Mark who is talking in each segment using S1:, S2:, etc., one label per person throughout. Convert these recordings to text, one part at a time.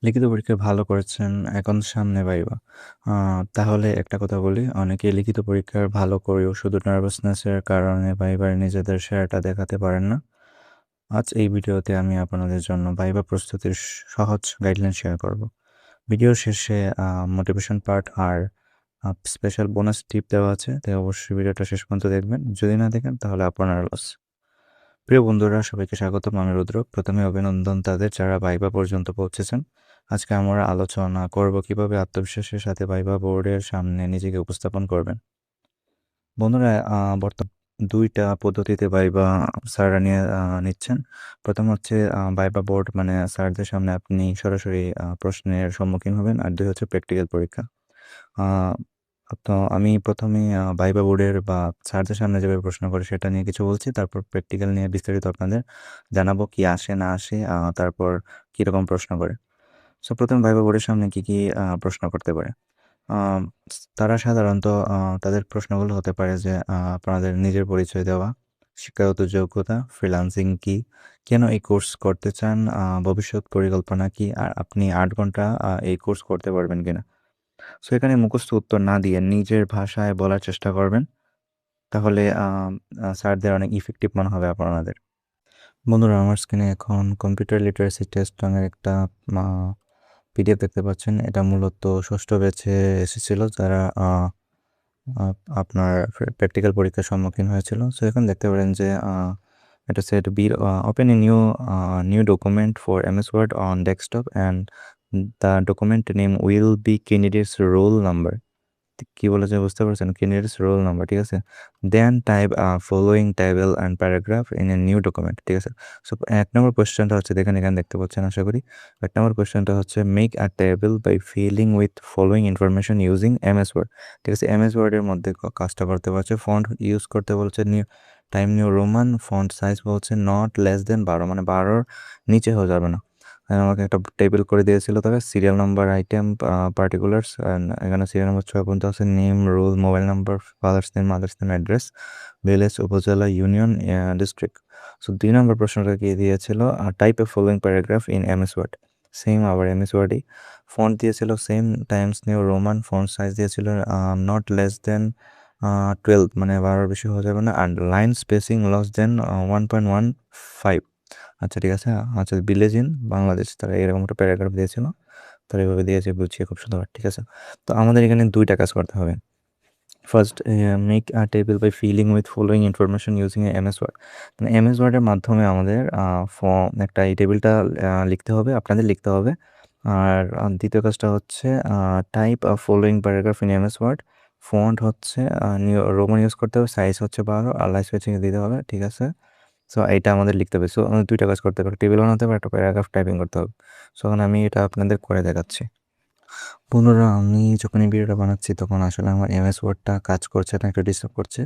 S1: লিখিত পরীক্ষায় ভালো করেছেন, এখন সামনে ভাইবা। তাহলে একটা কথা বলি, অনেকে লিখিত পরীক্ষার ভালো করেও শুধু নার্ভাসনেসের কারণে ভাইবার নিজেদের সেরাটা দেখাতে পারেন না। আজ এই ভিডিওতে আমি আপনাদের জন্য ভাইবা প্রস্তুতির সহজ গাইডলাইন শেয়ার করব। ভিডিওর শেষে মোটিভেশন পার্ট আর স্পেশাল বোনাস টিপ দেওয়া আছে, তাই অবশ্যই ভিডিওটা শেষ পর্যন্ত দেখবেন। যদি না দেখেন তাহলে আপনার লস। প্রিয় বন্ধুরা, সবাইকে স্বাগতম। আমি রুদ্র। প্রথমে অভিনন্দন তাদের যারা ভাইবা পর্যন্ত পৌঁছেছেন। আজকে আমরা আলোচনা করব কিভাবে আত্মবিশ্বাসের সাথে ভাইবা বোর্ডের সামনে নিজেকে উপস্থাপন করবেন। বন্ধুরা, বর্তমান দুইটা পদ্ধতিতে ভাইবা স্যাররা নিচ্ছেন। প্রথম হচ্ছে ভাইবা বোর্ড, মানে স্যারদের সামনে আপনি সরাসরি প্রশ্নের সম্মুখীন হবেন। আর দুই হচ্ছে প্র্যাকটিক্যাল পরীক্ষা। আহ, তো আমি প্রথমে ভাইবা বোর্ডের বা স্যারদের সামনে যেভাবে প্রশ্ন করে সেটা নিয়ে কিছু বলছি, তারপর প্র্যাকটিক্যাল নিয়ে বিস্তারিত আপনাদের জানাবো কি আসে না আসে, তারপর কীরকম প্রশ্ন করে। সো প্রথমে ভাইবা বোর্ডের সামনে কী কী প্রশ্ন করতে পারে। আম, তারা সাধারণত তাদের প্রশ্নগুলো হতে পারে যে আপনাদের নিজের পরিচয় দেওয়া, শিক্ষাগত যোগ্যতা, ফ্রিল্যান্সিং কি, কেন এই কোর্স করতে চান, ভবিষ্যৎ পরিকল্পনা কি, আর আপনি 8 ঘন্টা এই কোর্স করতে পারবেন কিনা। সো এখানে মুখস্থ উত্তর না দিয়ে নিজের ভাষায় বলার চেষ্টা করবেন, তাহলে স্যারদের অনেক ইফেক্টিভ মনে হবে আপনাদের। বন্ধুরা, আমার স্ক্রিনে এখন কম্পিউটার লিটারেসি টেস্ট নামের একটা পিডিএফ দেখতে পাচ্ছেন। এটা মূলত ষষ্ঠ ব্যাচে এসেছিল যারা আপনার প্র্যাকটিক্যাল পরীক্ষার সম্মুখীন হয়েছিল। সো এখন দেখতে পারেন যে এটা set be open a new document for MS Word on desktop and the document name will be candidate's roll number. কি বলেছে বুঝতে পারছেন? ক্যান্ডিডেটস রোল নাম্বার, ঠিক আছে। Then type following table and paragraph in a new document, ঠিক আছে। So 1 নম্বর কোয়েশ্চেনটা হচ্ছে, দেখেন এখানে দেখতে পাচ্ছেন আশা করি। 1 নম্বর কোয়েশ্চেনটা হচ্ছে make a table by filling with following information using MS Word, ঠিক আছে। এমএস ওয়ার্ডের মধ্যে কাজটা করতে পারছে। ফন্ট ইউজ করতে বলছে নিউ রোমান। ফন্ট সাইজ বলছে নট লেস দেন 12, মানে 12-র নিচে হয়ে যাবে না। আমাকে একটা টেবিল করে দিয়েছিল, তবে সিরিয়াল নাম্বার, আইটেম, পার্টিকুলার্স। এখানে সিরিয়াল নাম্বার 6 পর্যন্ত আছে। Name, roll, mobile number, father's name, mother's name, address, village, উপজেলা, ইউনিয়ন, ডিস্ট্রিক্ট। সো 2 নম্বর প্রশ্নটা কি দিয়েছিল, type a following paragraph in MS Word. Same, আবার এমএস ওয়ার্ডই। ফন্ট দিয়েছিল same, Times New Roman. Font size দিয়েছিল নট লেস দেন 12, মানে 12-র বেশি হয়ে যাবে না। আর লাইন স্পেসিং লস দেন 1.15। আচ্ছা, ঠিক আছে। আচ্ছা, ভিলেজ ইন বাংলাদেশ, তারা এরকম একটা প্যারাগ্রাফ দিয়েছিল। তারা এভাবে দিয়েছে, বুঝিয়ে খুব সুন্দর, ঠিক আছে। তো আমাদের এখানে দুইটা কাজ করতে হবে। First, make a table by filling with following information using MS Word. মানে এমএস ওয়ার্ডের মাধ্যমে আমাদের ফর্ম একটা এই টেবিলটা লিখতে হবে, আপনাদের লিখতে হবে। আর দ্বিতীয় কাজটা হচ্ছে type following paragraph in MS Word. Font হচ্ছে নিউ রোমান ইউজ করতে হবে, সাইজ হচ্ছে 12, আর লাইন স্পেসিং দিতে হবে, ঠিক আছে। সো এইটা আমাদের লিখতে হবে। সো আমাদের দুইটা কাজ করতে হবে, টেবিল বানাতে হবে, একটা প্যারাগ্রাফ টাইপিং করতে হবে। সো এখন আমি এটা আপনাদের করে দেখাচ্ছি। বন্ধুরা, আমি যখন এই ভিডিওটা বানাচ্ছি তখন আসলে আমার এমএস ওয়ার্ডটা কাজ করছে না, একটু ডিস্টার্ব করছে।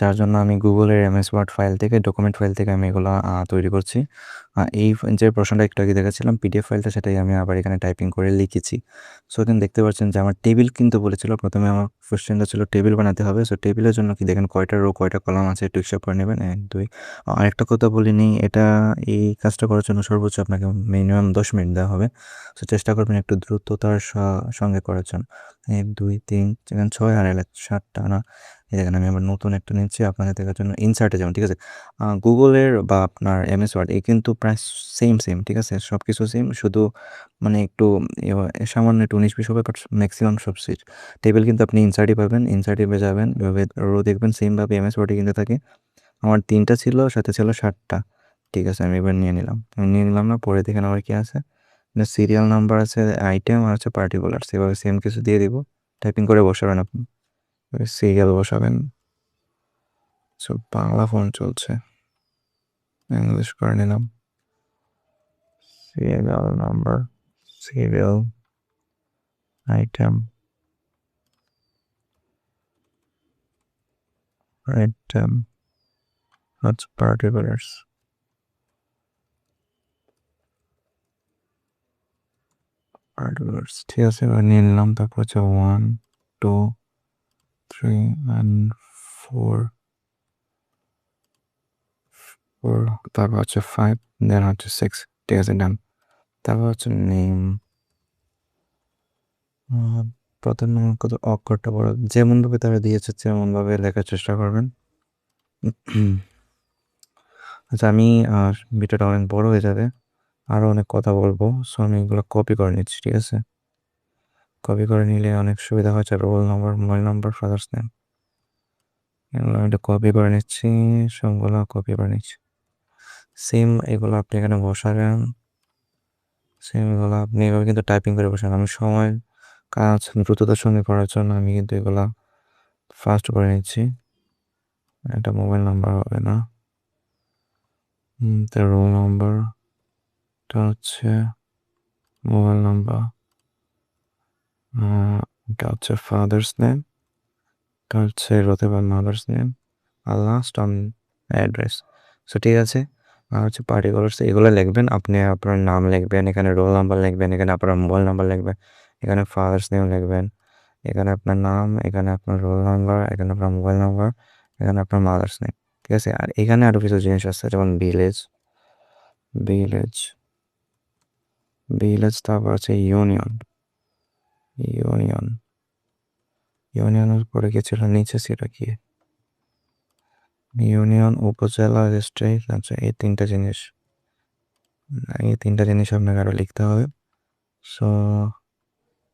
S1: যার জন্য আমি গুগলের এমএস ওয়ার্ড ফাইল থেকে, ডকুমেন্ট ফাইল থেকে আমি এগুলো তৈরি করছি। এই যে প্রশ্নটা একটু আগে দেখাচ্ছিলাম পিডিএফ ফাইলটা, সেটাই আমি আবার এখানে টাইপিং করে লিখেছি। সো এখানে দেখতে পাচ্ছেন যে আমার টেবিল কিন্তু বলেছিল, প্রথমে আমার কোশ্চেনটা ছিল টেবিল বানাতে হবে। সো টেবিলের জন্য কি দেখেন কয়টা রো কয়টা কলাম আছে, একটু হিসাব করে নেবেন। 1 2। আরেকটা কথা বলিনি, এই কাজটা করার জন্য সর্বোচ্চ আপনাকে মিনিমাম 10 মিনিট দেওয়া হবে। সো চেষ্টা করবেন একটু দ্রুততার সঙ্গে করার জন্য। 1 2 3 যেখানে 6 আর 7টা না। এই দেখেন আমি আবার নতুন একটা নিচ্ছি আপনাদের দেখার জন্য। ইনসার্টে যেমন, ঠিক আছে। গুগলের বা আপনার এমএস ওয়ার্ড এই কিন্তু প্রায় সেম সেম, ঠিক আছে। সব কিছু সেম, শুধু মানে একটু সামান্য একটু 19-20 হবে, বাট ম্যাক্সিমাম সব সিট টেবিল কিন্তু আপনি ইনসার্টই পাবেন। ইনসার্টে যাবেন, এভাবে রো দেখবেন, সেমভাবে এমএস ওয়ার্ডে কিন্তু থাকে। আমার 3টা ছিল, সাথে ছিল 7টা, ঠিক আছে। আমি এবার নিয়ে নিলাম, না, পরে দেখেন আবার কি আছে। সিরিয়াল নাম্বার আছে, আইটেম আর হচ্ছে পার্টিকুলার, এভাবে সেম কিছু দিয়ে দিব। টাইপিং করে বসাবেন আপনি, সিরিয়াল বসাবেন। সব বাংলা ফোন চলছে, ইংলিশ করে নিলাম। সিরিয়াল নাম্বার, সিরিয়াল, আইটেম, হচ্ছে পার্টিকুলার্স। ঠিক আছে, এবার নিয়ে নিলাম। তারপর হচ্ছে 1 2 3 and 4, তারপর হচ্ছে 5, দেন হচ্ছে 6, ঠিক আছে, ডান। তারপর হচ্ছে নেম, আহ, প্রথম কত অক্ষরটা বড় যেমনভাবে তারা দিয়েছে তেমনভাবে লেখার চেষ্টা করবেন। আচ্ছা আমি ভিডিওটা অনেক বড় হয়ে যাবে, আরও অনেক কথা বলবো, সো আমি এগুলো কপি করে নিচ্ছি, ঠিক আছে? কপি করে নিলে অনেক সুবিধা হচ্ছে, roll number, mobile number, father's name, এগুলো আমি এটা কপি করে নিচ্ছি, সবগুলো কপি করে নিচ্ছি। সেম এগুলো আপনি এখানে বসাবেন, সেম এগুলো আপনি এভাবে কিন্তু টাইপিং করে বসান। আমি সময় কাজ দ্রুততার সঙ্গে করার জন্য আমি কিন্তু এগুলা ফাস্ট করে নিচ্ছি। এটা মোবাইল নাম্বার হবে না, তো রোল নাম্বারটা হচ্ছে মোবাইল নাম্বার, এটা হচ্ছে ফাদার্স নেম, এটা হচ্ছে হতে পারে মাদার্স নেম, আর লাস্ট অন অ্যাড্রেস। সো ঠিক আছে, আর হচ্ছে পার্টিকুলার্স এগুলো লিখবেন, আপনি আপনার নাম লিখবেন, এখানে রোল নাম্বার লিখবেন, এখানে আপনার মোবাইল নাম্বার লিখবেন, এখানে ফাদার্স নেম লিখবেন, এখানে আপনার নাম, এখানে আপনার রোল নাম্বার, এখানে আপনার মোবাইল নাম্বার, এখানে আপনার মাদার্স নেম, ঠিক আছে? আর এখানে আরও কিছু জিনিস আছে, যেমন ভিলেজ, ভিলেজ, ভিলেজ, তারপর আছে ইউনিয়ন, ইউনিয়ন, ইউনিয়নের পরে কি ছিল নিচে, সেটা কি? ইউনিয়ন, উপজেলা, ডিস্ট্রিক্ট, আচ্ছা এই তিনটা জিনিস আপনাকে আরও লিখতে হবে। সো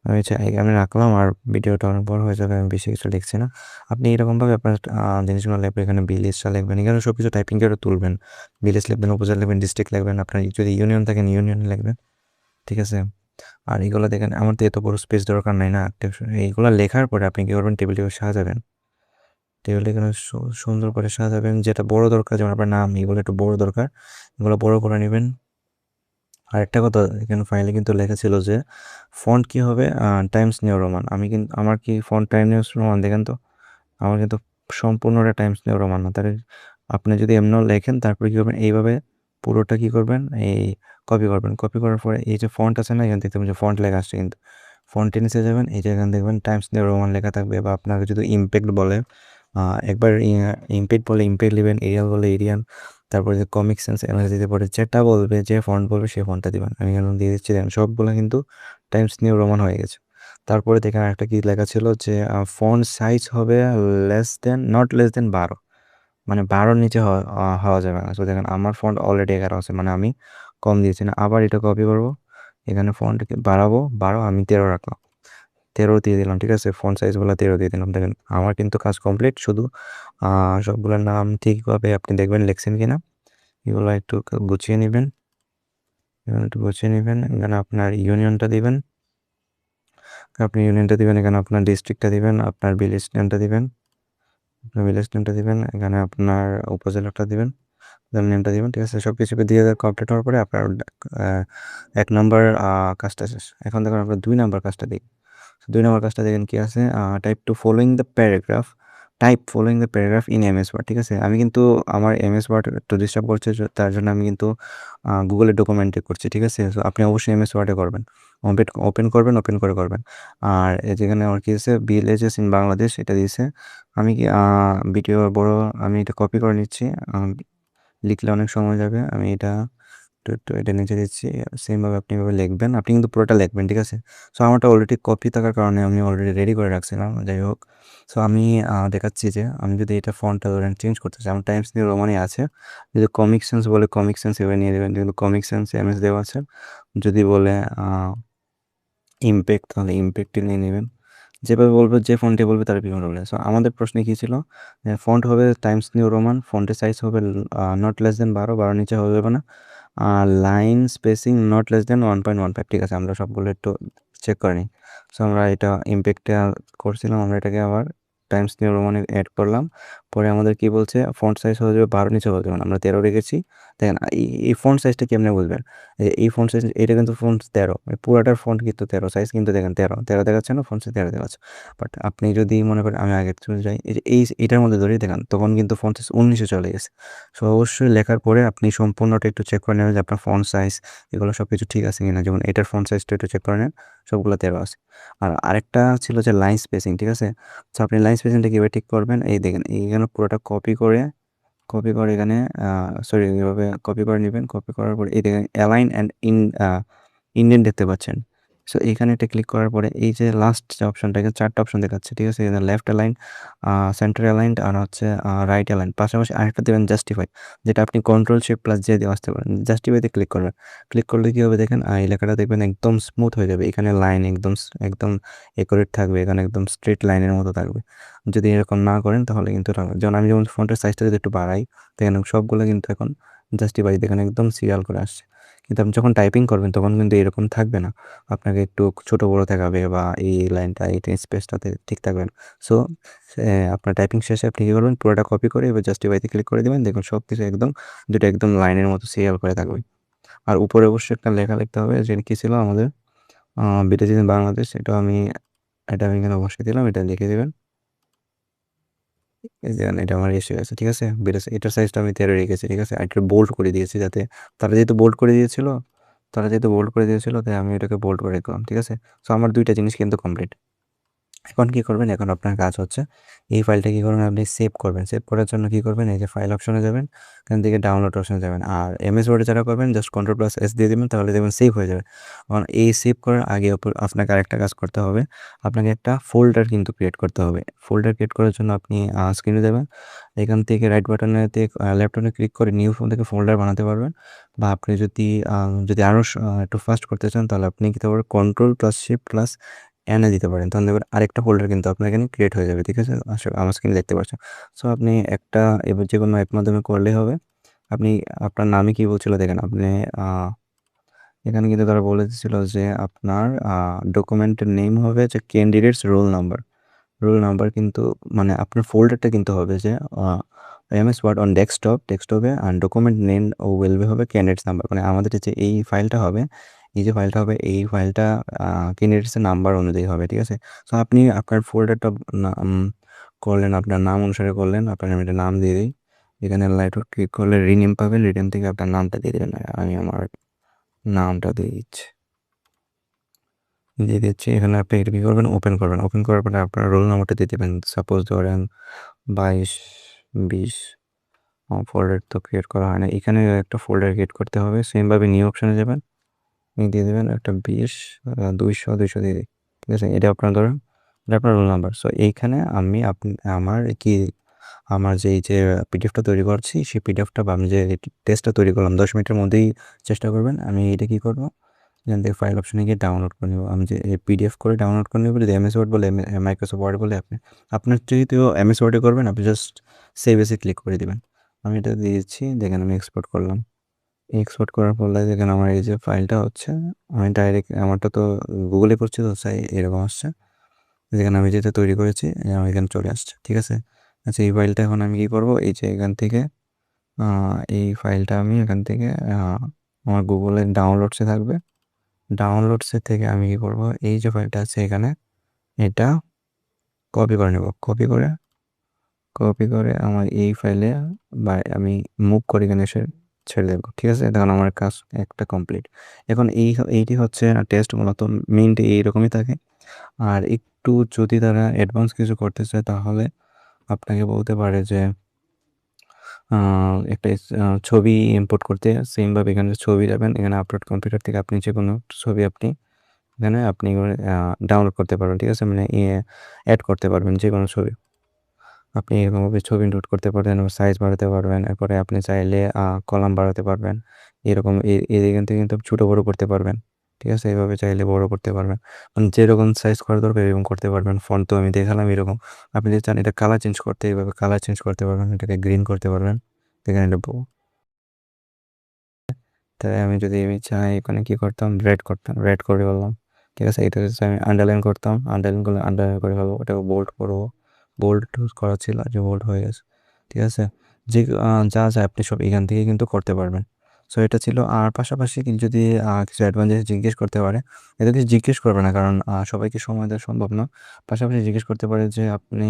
S1: আমি আমি রাখলাম, আর ভিডিওটা অনেক বড় হয়ে যাবে, আমি বেশি কিছু লিখছি না। আপনি এরকমভাবে আপনার জিনিসগুলো লিখবেন, এখানে ভিলেজটা লিখবেন, এখানে সব কিছু টাইপিং করে তুলবেন, ভিলেজ লিখবেন, উপজেলা লিখবেন, ডিস্ট্রিক্ট লিখবেন, আপনার যদি ইউনিয়ন থাকেন ইউনিয়ন লিখবেন, ঠিক আছে? আর এইগুলো দেখেন, আমার তো এত বড় স্পেস দরকার নাই না। এইগুলো লেখার পরে আপনি কী করবেন, টেবিলটিকে সাজাবেন, টেবিলটা এখানে সুন্দর করে সাজাবেন, যেটা বড় দরকার, যেমন আপনার নাম, এগুলো একটু বড় দরকার, এগুলো বড় করে নেবেন। আরেকটা কথা, এখানে ফাইলে কিন্তু লেখা ছিল যে ফন্ট কি হবে, টাইমস নিউ রোমান। আমি কিন্তু আমার কি ফন্ট টাইমস রোমান দেখেন তো, আমার কিন্তু সম্পূর্ণটা টাইমস নিউ রোমান না। তাহলে আপনি যদি এমনও লেখেন, তারপরে কী করবেন, এইভাবে পুরোটা কী করবেন, এই কপি করবেন, কপি করার পরে এই যে ফন্ট আছে না, এখান থেকে যে ফন্ট লেখা আসছে, কিন্তু ফন্টে নিচে যাবেন, এই যে এখানে দেখবেন টাইমস নিউ রোমান লেখা থাকবে, বা আপনাকে যদি ইমপ্যাক্ট বলে, একবার ইমপ্যাক্ট বলে ইমপ্যাক্ট নেবেন, এরিয়াল বলে এরিয়াল, তারপরে যে কমিক সেন্স এনার্জি দিতে পারে, যেটা বলবে, যে ফন্ট বলবে সেই ফন্টটা দিবেন। আমি এখানে দিয়ে দিচ্ছি, দেখেন সবগুলো কিন্তু টাইমস নিউ রোমান হয়ে গেছে। তারপরে দেখেন একটা কি লেখা ছিল যে ফন্ট সাইজ হবে নট লেস দেন 12, মানে 12-র নিচে হওয়া যাবে না। তো দেখেন আমার ফন্ট অলরেডি 11 আছে, মানে আমি কম দিয়েছি না। আবার এটা কপি করব, এখানে ফন্টকে বাড়াবো, 12 আমি 13 রাখলাম, 13 দিয়ে দিলাম, ঠিক আছে? ফন্ট সাইজগুলো 13 দিয়ে দিলাম। দেখেন আমার কিন্তু কাজ কমপ্লিট, শুধু সবগুলোর নাম ঠিকভাবে আপনি দেখবেন লিখছেন কিনা, এগুলো একটু গুছিয়ে নেবেন, এখানে আপনার ইউনিয়নটা দিবেন, এখানে আপনার ডিস্ট্রিক্টটা দিবেন, আপনার ভিলেজ নেমটা দিবেন, এখানে আপনার উপজেলাটা দিবেন, নেমটা দিবেন, ঠিক আছে? সব কিছু দিয়ে কমপ্লিট হওয়ার পরে আপনার 1 নম্বর কাজটা শেষ। এখন দেখুন আপনার 2 নম্বর কাজটা দিই। 2 নম্বর কাজটা দেখেন কি আছে, type following the paragraph in MS Word, ঠিক আছে? আমি কিন্তু আমার এমএস ওয়ার্ড একটু ডিস্টার্ব করছে, তার জন্য আমি কিন্তু গুগলের ডকুমেন্টে করছি, ঠিক আছে? তো আপনি অবশ্যই এমএস ওয়ার্ডে করবেন, ওপেন করবেন, ওপেন করে করবেন। আর যেখানে আমার কি আছে, ভিলেজেস ইন বাংলাদেশ, এটা দিয়েছে। আমি কি ভিডিও বড়, আমি এটা কপি করে নিচ্ছি, লিখলে অনেক সময় যাবে, আমি এটা একটু এটা নিচে দিচ্ছি। সেমভাবে আপনি এভাবে লিখবেন, আপনি কিন্তু পুরোটা লিখবেন, ঠিক আছে? সো আমারটা অলরেডি কপি থাকার কারণে আমি অলরেডি রেডি করে রাখছিলাম, যাই হোক। সো আমি দেখাচ্ছি যে আমি যদি এটা ফন্টটা ধরেন চেঞ্জ করতে চাই, আমার টাইমস নিউ রোমানই আছে, যদি কমিক সেন্স বলে কমিক সেন্স এভাবে নিয়ে দেবেন, কিন্তু কমিক সেন্স এমএস দেওয়া আছে। যদি বলে ইমপ্যাক্ট, তাহলে ইমপ্যাক্টই নিয়ে নেবেন, যেভাবে বলবে, যে ফন্টে বলবে তার বিভিন্ন বলবে। সো আমাদের প্রশ্নে কী ছিল, ফন্ট হবে টাইমস নিউ রোমান, ফন্টের সাইজ হবে নট লেস দেন 12, নিচে হয়ে যাবে না, আর line spacing not less than 1.15, ঠিক আছে? আমরা সবগুলো একটু চেক করে নিই। সো আমরা এটা ইমপ্যাক্টে করছিলাম, আমরা এটাকে আবার টাইমস নিউ রোমানে অ্যাড করলাম। পরে আমাদের কি বলছে, ফন্ট সাইজ হয়ে যাবে 12, নিচে হয়ে যাবে না, আমরা 13 রেখেছি। দেখেন এই ফন্ট সাইজটা কেমনে বুঝবেন, এই ফন্ট সাইজ, এটা কিন্তু ফন্ট 13, পুরাটার ফন্ট কিন্তু 13 সাইজ, কিন্তু দেখেন 13 দেখাচ্ছে না, ফন্ট সাইজ 13 দেখাচ্ছে। বাট আপনি যদি মনে করেন আমি আগে চলে যাই, এই যে এটার মধ্যে ধরেই দেখেন, তখন কিন্তু ফন্ট সাইজ 19-এ চলে গেছে। সো অবশ্যই লেখার পরে আপনি সম্পূর্ণটা একটু চেক করে নেবেন যে আপনার ফন্ট সাইজ এগুলো সব কিছু ঠিক আছে কিনা। যেমন এটার ফন্ট সাইজটা একটু চেক করে নেন, সবগুলো 13 আছে। আর আরেকটা ছিল যে লাইন স্পেসিং, ঠিক আছে? সো আপনি লাইন স্পেসিংটা কীভাবে ঠিক করবেন, এই দেখেন এইখানে পুরোটা কপি করে এখানে সরি, এভাবে কপি করে নেবেন, কপি করার পর এই দেখেন অ্যালাইন অ্যান্ড ইন্ডেন্ট দেখতে পাচ্ছেন। সো এইখানে এটা ক্লিক করার পরে এই যে লাস্ট যে অপশনটা, এখানে 4টা অপশন দেখাচ্ছে, ঠিক আছে? এখানে লেফট অ্যালাইন, সেন্টার অ্যালাইনড আর হচ্ছে রাইট অ্যালাইন। পাশাপাশি আরেকটা দেবেন জাস্টিফাই, যেটা আপনি কন্ট্রোল শিফট প্লাস জে দিয়ে আসতে পারেন। জাস্টিফাইতে ক্লিক করবেন। ক্লিক করলে কী হবে দেখেন, এই লেখাটা দেখবেন একদম স্মুথ হয়ে যাবে। এখানে লাইন একদম একদম একুরেট থাকবে, এখানে একদম স্ট্রেট লাইনের মতো থাকবে। যদি এরকম না করেন তাহলে কিন্তু যেমন আমি যেমন ফন্টের সাইজটা যদি একটু বাড়াই, দেখেন সবগুলো কিন্তু এখন জাস্টিফাই দেখেন একদম সিরিয়াল করে আসছে। কিন্তু আপনি যখন টাইপিং করবেন তখন কিন্তু এরকম থাকবে না, আপনাকে একটু ছোট বড় দেখাবে বা এই লাইনটা এই স্পেসটাতে ঠিক থাকবে না। সো আপনার টাইপিং শেষে আপনি কী করবেন, পুরোটা কপি করে এবার জাস্টিফাইতে ক্লিক করে দেবেন, দেখুন সব কিছু একদম দুটো একদম লাইনের মতো সিরিয়াল করে থাকবে। আর উপরে অবশ্যই একটা লেখা লিখতে হবে, যে কী ছিল আমাদের বিটাজিন বাংলাদেশ। এটা আমি এখানে অবশ্যই দিলাম, এটা লিখে দেবেন। এই যে এটা আমার এসে গেছে, ঠিক আছে? এটার সাইজটা আমি 13 রেখেছি, ঠিক আছে? আর একটু বোল্ড করে দিয়েছি, যাতে তারা যেহেতু বোল্ড করে দিয়েছিল তাই আমি এটাকে বোল্ড করে রাখলাম, ঠিক আছে? সো আমার 2টা জিনিস কিন্তু কমপ্লিট। এখন কী করবেন, এখন আপনার কাজ হচ্ছে এই ফাইলটা কী করবেন, আপনি সেভ করবেন। সেভ করার জন্য কী করবেন, এই যে ফাইল অপশনে যাবেন, এখান থেকে ডাউনলোড অপশনে যাবেন। আর এমএস ওয়ার্ডে যারা করবেন জাস্ট Ctrl+S দিয়ে দেবেন, তাহলে দেখবেন সেভ হয়ে যাবে। কারণ এই সেভ করার আগে আপনাকে আরেকটা কাজ করতে হবে, আপনাকে একটা ফোল্ডার কিন্তু ক্রিয়েট করতে হবে। ফোল্ডার ক্রিয়েট করার জন্য আপনি স্ক্রিনে যাবেন, এখান থেকে রাইট বাটনেতে লেফট বাটনে ক্লিক করে নিউ থেকে ফোল্ডার বানাতে পারবেন। বা আপনি যদি আরও একটু ফাস্ট করতে চান, তাহলে আপনি কী করতে পারবেন, Ctrl+Shift+N দিতে পারেন। তখন দেখবেন আরেকটা ফোল্ডার কিন্তু আপনার এখানে ক্রিয়েট হয়ে যাবে, ঠিক আছে? আমার স্ক্রিনে দেখতে পাচ্ছেন। সো আপনি একটা এবার যেকোনো এক মাধ্যমে করলেই হবে। আপনি আপনার নামে কী বলছিল দেখেন, আপনি এখানে কিন্তু তারা বলে দিয়েছিল যে আপনার ডকুমেন্টের নেম হবে যে ক্যান্ডিডেটস রোল নাম্বার কিন্তু মানে আপনার ফোল্ডারটা কিন্তু হবে যে এমএস ওয়ার্ড অন ডেস্কটপে আর ডকুমেন্ট নেম উইল বি হবে ক্যান্ডিডেটস নাম্বার। মানে আমাদের যে এই ফাইলটা হবে, এই ফাইলটা ক্যান্ডিডেটসের নাম্বার অনুযায়ী হবে, ঠিক আছে? সো আপনি আপনার ফোল্ডারটা করলেন, আপনার নাম অনুসারে করলেন। আপনার আমি একটা নাম দিয়ে দিই, এখানে লাইট ক্লিক করলে রিনেম পাবেন, রিনেম থেকে আপনার নামটা দিয়ে দেবেন। আমি আমার নামটা দিয়ে দিচ্ছি। এখানে আপনি এটা কী করবেন, ওপেন করবেন। ওপেন করার পরে আপনার রোল নাম্বারটা দিয়ে দেবেন। সাপোজ ধরেন 22-20। ফোল্ডার তো ক্রিয়েট করা হয় না, এখানে একটা ফোল্ডার ক্রিয়েট করতে হবে। সেমভাবে নিউ অপশানে যাবেন, দিয়ে দেবেন একটা 20-200 দিয়ে দিই, ঠিক আছে? এটা আপনার রোল নাম্বার। সো এইখানে আমার যে এই যে পিডিএফটা তৈরি করছি, সেই পিডিএফটা বা আমি যে টেস্টটা তৈরি করলাম 10 মিনিটের মধ্যেই চেষ্টা করবেন। আমি এটা কী করবো, এখান থেকে ফাইল অপশনে গিয়ে ডাউনলোড করে নেব। আমি যে পিডিএফ করে ডাউনলোড করে নেব, যদি এমএস ওয়ার্ড বলে মাইক্রোসফট ওয়ার্ড বলে আপনার যেহেতু এমএস ওয়ার্ডে করবেন, আপনি জাস্ট সেভ এসে ক্লিক করে দেবেন। আমি এটা দিয়েছি, দেখেন আমি এক্সপোর্ট করলাম। এক্সপোর্ট করার পর দেখেন আমার এই যে ফাইলটা হচ্ছে, আমি ডাইরেক্ট আমারটা তো গুগলে করছি, তো তাই এরকম আসছে। যেখানে আমি যেটা তৈরি করেছি আমার এখানে চলে আসছে, ঠিক আছে? আচ্ছা, এই ফাইলটা এখন আমি কী করবো, এই যে এখান থেকে এই ফাইলটা আমি এখান থেকে আমার গুগলের ডাউনলোডসে থাকবে। ডাউনলোডসের থেকে আমি কী করবো, এই যে ফাইলটা আছে এখানে, এটা কপি করে নেব। কপি করে আমার এই ফাইলে বা আমি মুভ করে এখানে এসে ছেড়ে দেবো, ঠিক আছে? তখন আমার কাজ একটা কমপ্লিট। এখন এইটি হচ্ছে টেস্ট, মূলত মেইনটি এইরকমই থাকে। আর একটু যদি তারা অ্যাডভান্স কিছু করতে চায়, তাহলে আপনাকে বলতে পারে যে একটা ছবি ইম্পোর্ট করতে। সেমভাবে এখানে ছবি যাবেন, এখানে আপলোড কম্পিউটার থেকে আপনি যে কোনো ছবি এখানে আপনি ডাউনলোড করতে পারবেন, ঠিক আছে? মানে অ্যাড করতে পারবেন যে কোনো ছবি। আপনি এরকমভাবে ছবি ইনপুট করতে পারবেন, সাইজ বাড়াতে পারবেন। এরপরে আপনি চাইলে কলাম বাড়াতে পারবেন। এরকম এখান থেকে কিন্তু ছোটো বড়ো করতে পারবেন, ঠিক আছে? এভাবে চাইলে বড়ো করতে পারবেন। মানে যেরকম সাইজ করা দরকার এরকম করতে পারবেন। ফন্ট তো আমি দেখালাম এরকম। আপনি যদি চান এটা কালার চেঞ্জ করতে, এইভাবে কালার চেঞ্জ করতে পারবেন। এটাকে গ্রিন করতে পারবেন। দেখেন এটা তাই আমি চাই এখানে কী করতাম, রেড করে ফেললাম, ঠিক আছে? এটা হচ্ছে আমি আন্ডারলাইন করতাম, আন্ডারলাইন করলে আন্ডারলাইন করে ফেলবো। ওটাকে বোল্ড করবো, বোল্ড করা ছিল যে বোল্ড হয়ে গেছে, ঠিক আছে? যে যা আপনি সব এখান থেকে কিন্তু করতে পারবেন। সো এটা ছিল। আর পাশাপাশি যদি কিছু অ্যাডভান্স জিজ্ঞেস করতে পারে, এটা কিছু জিজ্ঞেস করবে না, কারণ সবাইকে সময় দেওয়া সম্ভব না। পাশাপাশি জিজ্ঞেস করতে পারে যে আপনি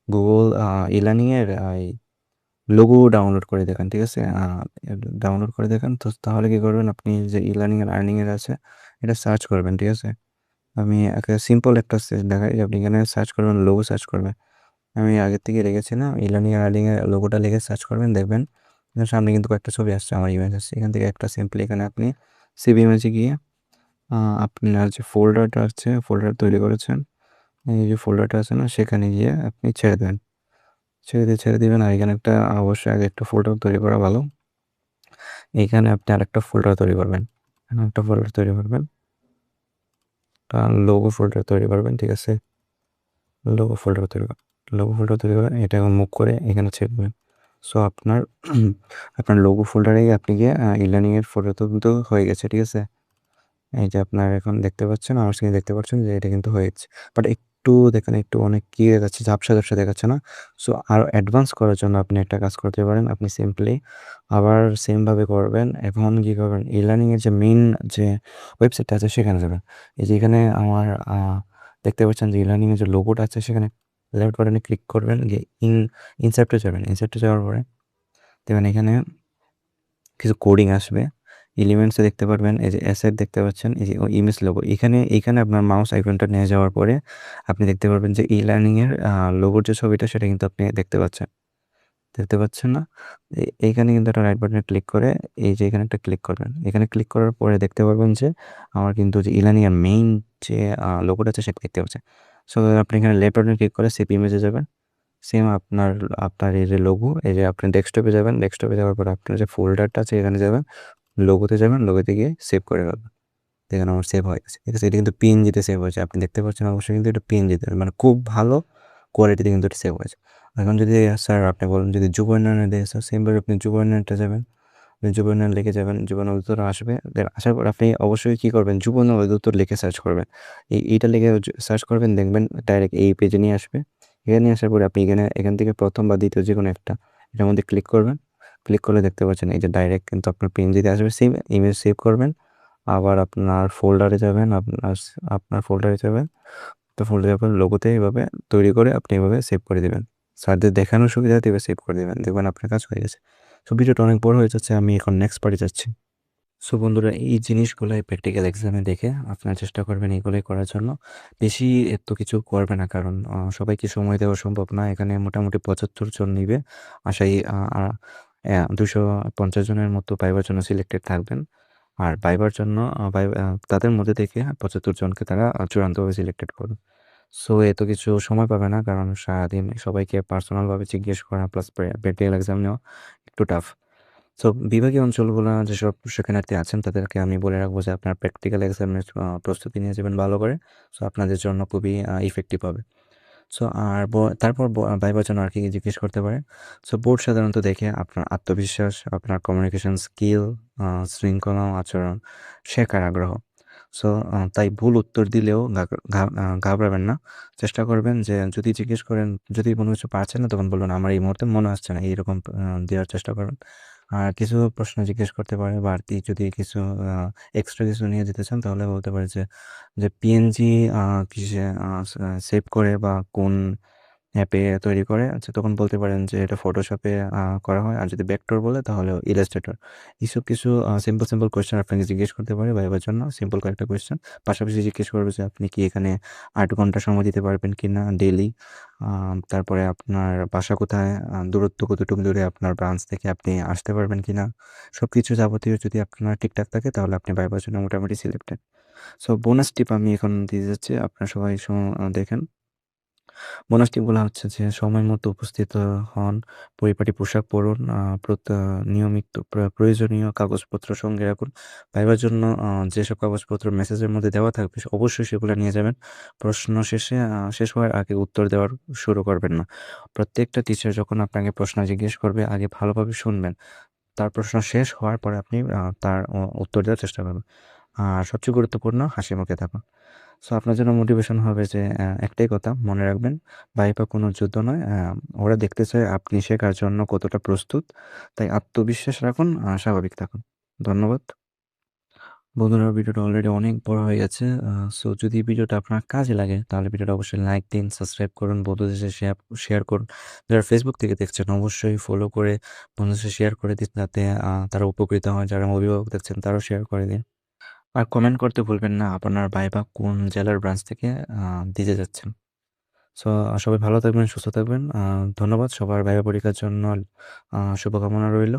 S1: গুগল ইলার্নিংয়ের লোগো ডাউনলোড করে দেখান, ঠিক আছে? ডাউনলোড করে দেখান। তো তাহলে কী করবেন, আপনি যে আর্নিংয়ের আছে এটা সার্চ করবেন, ঠিক আছে? আমি একটা সিম্পল একটা দেখাই, আপনি এখানে সার্চ করবেন, লোগো সার্চ করবেন। আমি আগের থেকে রেখেছিলাম আর্নিংয়ের লোগোটা লিখে সার্চ করবেন, দেখবেন সামনে কিন্তু কয়েকটা ছবি আসছে, আমার ইমেজ আসছে। এখান থেকে একটা সিম্পলি এখানে আপনি সেভ ইমেজে গিয়ে আপনার যে ফোল্ডারটা আছে, ফোল্ডার তৈরি করেছেন, এই যে ফোল্ডারটা আছে না, সেখানে গিয়ে আপনি ছেড়ে দেবেন। ছেড়ে দিবেন। আর এখানে একটা অবশ্যই আগে একটা ফোল্ডার তৈরি করা ভালো। এইখানে আপনি আরেকটা ফোল্ডার তৈরি করবেন। এখানে একটা ফোল্ডার তৈরি করবেন। লোগো ফোল্ডার তৈরি করবেন, ঠিক আছে? লোগো ফোল্ডার তৈরি করে এটা মুভ করে এখানে ছেড়ে দেবেন। সো আপনার আপনার লোগো ফোল্ডারেই আপনি গিয়ে ই-লার্নিং এর ফোল্ডার তো কিন্তু হয়ে গেছে, ঠিক আছে? এই যে আপনার এখন দেখতে পাচ্ছেন, আমার স্ক্রিনে দেখতে পাচ্ছেন যে এটা কিন্তু হয়েছে। বাট একটু দেখেন, একটু অনেক কি দেখাচ্ছে, ঝাপসা দেখাচ্ছে না? সো আরো অ্যাডভান্স করার জন্য আপনি একটা কাজ করতে পারেন। আপনি সিম্পলি আবার সেম ভাবে করবেন। এখন কি করবেন? ই-লার্নিং এর যে মেইন যে ওয়েবসাইটটা আছে সেখানে যাবেন। এই যে এখানে আমার দেখতে পাচ্ছেন যে ই-লার্নিং এর যে লোগোটা আছে সেখানে লেফট বাটনে ক্লিক করবেন, গিয়ে ইনসার্টে যাবেন। ইনসার্টে যাওয়ার পরে দেখবেন এখানে কিছু কোডিং আসবে। এলিমেন্টসে দেখতে পারবেন, এই যে অ্যাসেট দেখতে পাচ্ছেন, এই যে ইমেজ লোগো। এইখানে আপনার মাউস আইকনটা নিয়ে যাওয়ার পরে আপনি দেখতে পারবেন যে ই-লার্নিং এর লোগোর যে ছবিটা সেটা কিন্তু আপনি দেখতে পাচ্ছেন। দেখতে পাচ্ছেন না? এইখানে কিন্তু একটা রাইট বাটনে ক্লিক করে এই যে এখানে একটা ক্লিক করবেন। এখানে ক্লিক করার পরে দেখতে পারবেন যে আমার কিন্তু যে ই-লার্নিং এর মেইন যে লোগোটা আছে সেটা দেখতে পাচ্ছেন। সো আপনি এখানে লেফট বাটনে ক্লিক করে সেভ ইমেজে যাবেন। সেম আপনার এই যে লোগো, এই যে আপনি ডেস্কটপে যাবেন। ডেস্কটপে যাওয়ার পর আপনার যে ফোল্ডারটা আছে এখানে যাবেন। লোগোতে যাবেন, লোগোতে গিয়ে সেভ করে ফেলবেন। দেখেন আমার সেভ হয়ে গেছে। ঠিক আছে? এটা কিন্তু পিএনজিতে সেভ হয়েছে। আপনি দেখতে পাচ্ছেন অবশ্যই কিন্তু এটা পিএনজিতে, মানে খুব ভালো কোয়ালিটিতে কিন্তু এটা সেভ হয়েছে। এখন যদি স্যার আপনি বলেন যদি যুব উন্নয়নে দেয়, স্যার সেমভাবে আপনি যুব উন্নয়নটা যাবেন। যুব উন্নয়ন লিখে যাবেন, যুব উন্নয়ন অধিদপ্তর আসবে। দেন আসার পর আপনি অবশ্যই কী করবেন? যুব উন্নয়ন অধিদপ্তর লিখে সার্চ করবেন। এইটা লিখে সার্চ করবেন, দেখবেন ডাইরেক্ট এই পেজে নিয়ে আসবে। এখানে নিয়ে আসার পরে আপনি এখান থেকে ১ম বা ২য় যেকোনো একটা এটার মধ্যে ক্লিক করবেন। ক্লিক করলে দেখতে পাচ্ছেন এই যে ডাইরেক্ট কিন্তু আপনার পিএনজিতে আসবে। সেম ইমেজ সেভ করবেন। আবার আপনার ফোল্ডারে যাবেন, আপনার ফোল্ডারে যাবেন। তো ফোল্ডারে আপনার লোগোতে এভাবে তৈরি করে আপনি এভাবে সেভ করে দিবেন। স্যারদের দেখানোর সুবিধার্থে এভাবে সেভ করে দিবেন। দেখবেন আপনার কাজ হয়ে গেছে। সো ভিডিওটা অনেক বড় হয়ে যাচ্ছে। আমি এখন নেক্সট পার্টে যাচ্ছি। সো বন্ধুরা, এই জিনিসগুলাই প্র্যাকটিক্যাল এক্সামে দেখে আপনারা চেষ্টা করবেন এগুলোই করার জন্য। বেশি এত কিছু করবে না, কারণ সবাইকে সময় দেওয়া সম্ভব না। এখানে মোটামুটি ৭৫ জন নিবে। আশাই ২৫০ জনের মতো ভাইবার জন্য সিলেক্টেড থাকবেন। আর ভাইবার জন্য তাদের মধ্যে থেকে ৭৫ জনকে তারা চূড়ান্তভাবে সিলেক্টেড করবে। সো এত কিছু সময় পাবে না, কারণ সারাদিন সবাইকে পার্সোনালভাবে জিজ্ঞেস করা প্লাস প্র্যাকটিক্যাল এক্সাম নেওয়া একটু টাফ। সো বিভাগীয় অঞ্চলগুলো যেসব শিক্ষার্থী আছেন তাদেরকে আমি বলে রাখবো যে আপনার প্র্যাকটিক্যাল এক্সামের প্রস্তুতি নিয়ে যাবেন ভালো করে। সো আপনাদের জন্য খুবই ইফেক্টিভ হবে। সো আর তারপর ভাইবার জন্য আর কি জিজ্ঞেস করতে পারে? সো বোর্ড সাধারণত দেখে আপনার আত্মবিশ্বাস, আপনার কমিউনিকেশন স্কিল, শৃঙ্খলা, আচরণ, শেখার আগ্রহ। সো তাই ভুল উত্তর দিলেও ঘাবড়াবেন না। চেষ্টা করবেন যে যদি জিজ্ঞেস করেন, যদি কোনো কিছু পারছেন না তখন বলুন আমার এই মুহূর্তে মনে আসছে না, এইরকম দেওয়ার চেষ্টা করবেন। আর কিছু প্রশ্ন জিজ্ঞেস করতে পারে, বাড়তি যদি কিছু এক্সট্রা কিছু নিয়ে যেতে চান তাহলে বলতে পারে যে পিএনজি কিসে সেভ করে বা কোন অ্যাপে তৈরি করে। আচ্ছা, তখন বলতে পারেন যে এটা ফটোশপে করা হয়। আর যদি ভেক্টর বলে তাহলে ইলাস্ট্রেটর। এইসব কিছু সিম্পল কোয়েশ্চেন আপনাকে জিজ্ঞেস করতে পারে ভাইবার জন্য। সিম্পল কয়েকটা কোয়েশ্চেন। পাশাপাশি জিজ্ঞেস করবে যে আপনি কি এখানে ৮ ঘন্টা সময় দিতে পারবেন কিনা ডেইলি। তারপরে আপনার বাসা কোথায়, দূরত্ব কতটুকু দূরে আপনার ব্রাঞ্চ থেকে আপনি আসতে পারবেন কিনা। সবকিছু যাবতীয় যদি আপনার ঠিকঠাক থাকে তাহলে আপনি ভাইবার জন্য মোটামুটি সিলেক্টেড। সো বোনাস টিপ আমি এখন দিয়ে যাচ্ছি। আপনারা সবাই দেখেন। বোনাস টিপগুলো হচ্ছে যে সময় মতো উপস্থিত হন, পরিপাটি পোশাক পরুন, নিয়মিত প্রয়োজনীয় কাগজপত্র সঙ্গে রাখুন। ভাইবার জন্য যেসব কাগজপত্র মেসেজের মধ্যে দেওয়া থাকবে অবশ্যই সেগুলো নিয়ে যাবেন। প্রশ্ন শেষ হওয়ার আগে উত্তর দেওয়ার শুরু করবেন না। প্রত্যেকটা টিচার যখন আপনাকে প্রশ্ন জিজ্ঞেস করবে আগে ভালোভাবে শুনবেন। তার প্রশ্ন শেষ হওয়ার পরে আপনি তার উত্তর দেওয়ার চেষ্টা করবেন। আর সবচেয়ে গুরুত্বপূর্ণ হাসি মুখে থাকুন। সো আপনার জন্য মোটিভেশন হবে যে একটাই কথা মনে রাখবেন, ভাইভা কোনো যুদ্ধ নয়। ওরা দেখতে চায় আপনি শেখার জন্য কতটা প্রস্তুত। তাই আত্মবিশ্বাস রাখুন, স্বাভাবিক থাকুন। ধন্যবাদ। বন্ধুরা, ভিডিওটা অলরেডি অনেক বড় হয়ে গেছে। সো যদি ভিডিওটা আপনার কাজে লাগে তাহলে ভিডিওটা অবশ্যই লাইক দিন, সাবস্ক্রাইব করুন, বন্ধুদের সাথে শেয়ার করুন। যারা ফেসবুক থেকে দেখছেন অবশ্যই ফলো করে বন্ধুদের সাথে শেয়ার করে দিন, যাতে তারা উপকৃত হয়। যারা অভিভাবক দেখছেন তারাও শেয়ার করে দিন। আর কমেন্ট করতে ভুলবেন না আপনার ভাইভা কোন জেলার ব্রাঞ্চ থেকে দিতে যাচ্ছেন। সো সবাই ভালো থাকবেন, সুস্থ থাকবেন। ধন্যবাদ। সবার ভাইভা পরীক্ষার জন্য শুভকামনা রইল।